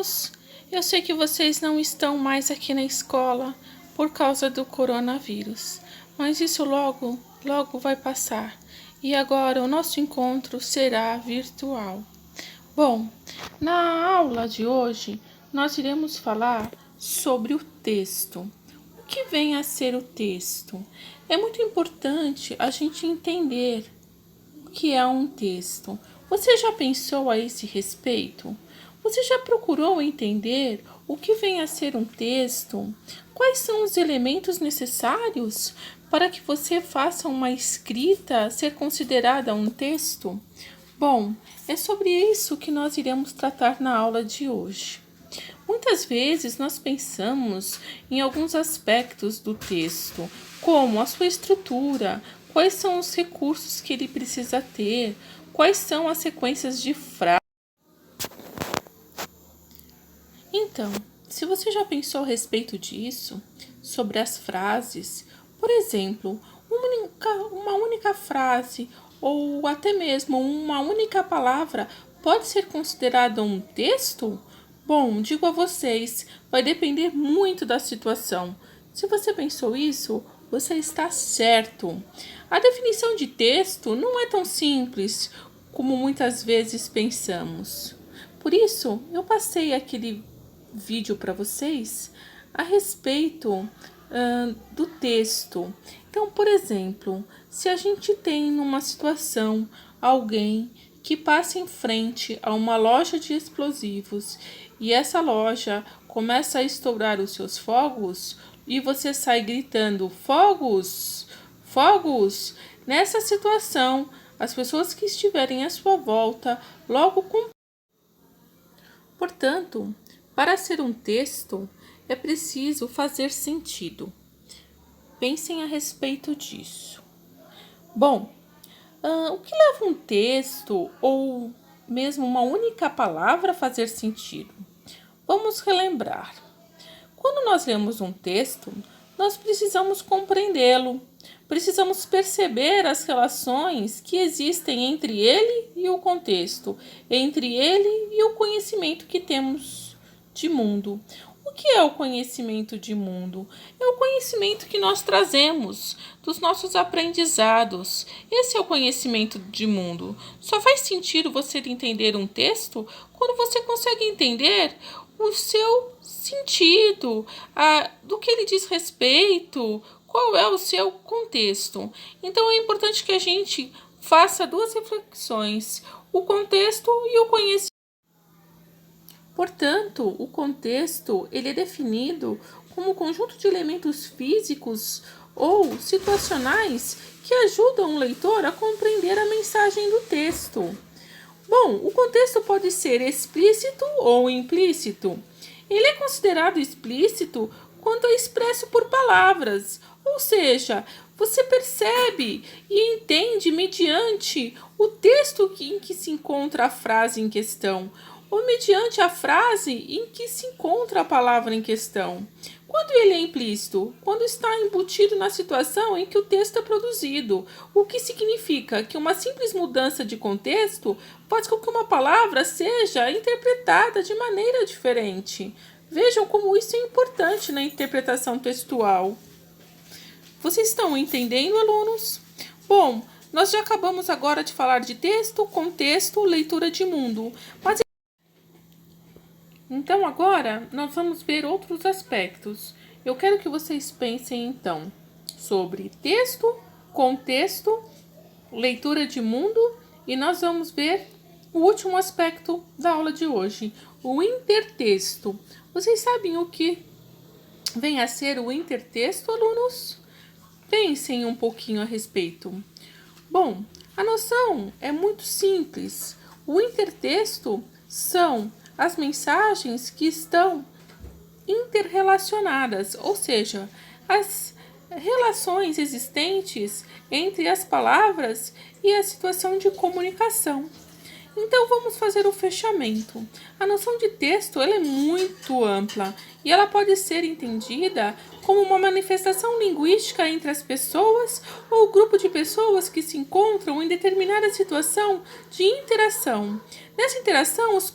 alunos, eu sei que vocês não estão mais aqui na escola por causa do coronavírus, mas isso logo vai passar e agora o nosso encontro será virtual. Bom, na aula de hoje nós iremos falar sobre o texto. O que vem a ser o texto? É muito importante a gente entender o que é um texto. Você já pensou a esse respeito? Você já procurou entender o que vem a ser um texto? Quais são os elementos necessários para que você faça uma escrita ser considerada um texto? Bom, é sobre isso que nós iremos tratar na aula de hoje. Muitas vezes nós pensamos em alguns aspectos do texto, como a sua estrutura, quais são os recursos que ele precisa ter, quais são as sequências de frases. Então, se você já pensou a respeito disso, sobre as frases, por exemplo, uma única frase ou até mesmo uma única palavra pode ser considerada um texto? Bom, digo a vocês, vai depender muito da situação. Se você pensou isso, você está certo. A definição de texto não é tão simples como muitas vezes pensamos. Por isso, eu passei aquele vídeo para vocês a respeito do texto. Então, por exemplo, se a gente tem numa situação alguém que passa em frente a uma loja de explosivos e essa loja começa a estourar os seus fogos e você sai gritando fogos, fogos, nessa situação as pessoas que estiverem à sua volta logo. Portanto, para ser um texto, é preciso fazer sentido. Pensem a respeito disso. Bom, o que leva um texto ou mesmo uma única palavra a fazer sentido? Vamos relembrar. Quando nós lemos um texto, nós precisamos compreendê-lo, precisamos perceber as relações que existem entre ele e o contexto, entre ele e o conhecimento que temos de mundo. O que é o conhecimento de mundo? É o conhecimento que nós trazemos dos nossos aprendizados. Esse é o conhecimento de mundo. Só faz sentido você entender um texto quando você consegue entender o seu sentido, do que ele diz respeito, qual é o seu contexto. Então é importante que a gente faça duas reflexões, o contexto e o conhecimento. Portanto, o contexto ele é definido como um conjunto de elementos físicos ou situacionais que ajudam o leitor a compreender a mensagem do texto. Bom, o contexto pode ser explícito ou implícito. Ele é considerado explícito quando é expresso por palavras, ou seja, você percebe e entende mediante o texto em que se encontra a frase em questão, ou mediante a frase em que se encontra a palavra em questão. Quando ele é implícito? Quando está embutido na situação em que o texto é produzido, o que significa que uma simples mudança de contexto faz com que uma palavra seja interpretada de maneira diferente. Vejam como isso é importante na interpretação textual. Vocês estão entendendo, alunos? Bom, nós já acabamos agora de falar de texto, contexto, leitura de mundo. Então agora nós vamos ver outros aspectos. Eu quero que vocês pensem então sobre texto, contexto, leitura de mundo e nós vamos ver o último aspecto da aula de hoje, o intertexto. Vocês sabem o que vem a ser o intertexto, alunos? Pensem um pouquinho a respeito. Bom, a noção é muito simples. O intertexto são as mensagens que estão interrelacionadas, ou seja, as relações existentes entre as palavras e a situação de comunicação. Então vamos fazer o fechamento. A noção de texto ela é muito ampla e ela pode ser entendida como uma manifestação linguística entre as pessoas ou grupo de pessoas que se encontram em determinada situação de interação. Nessa interação, os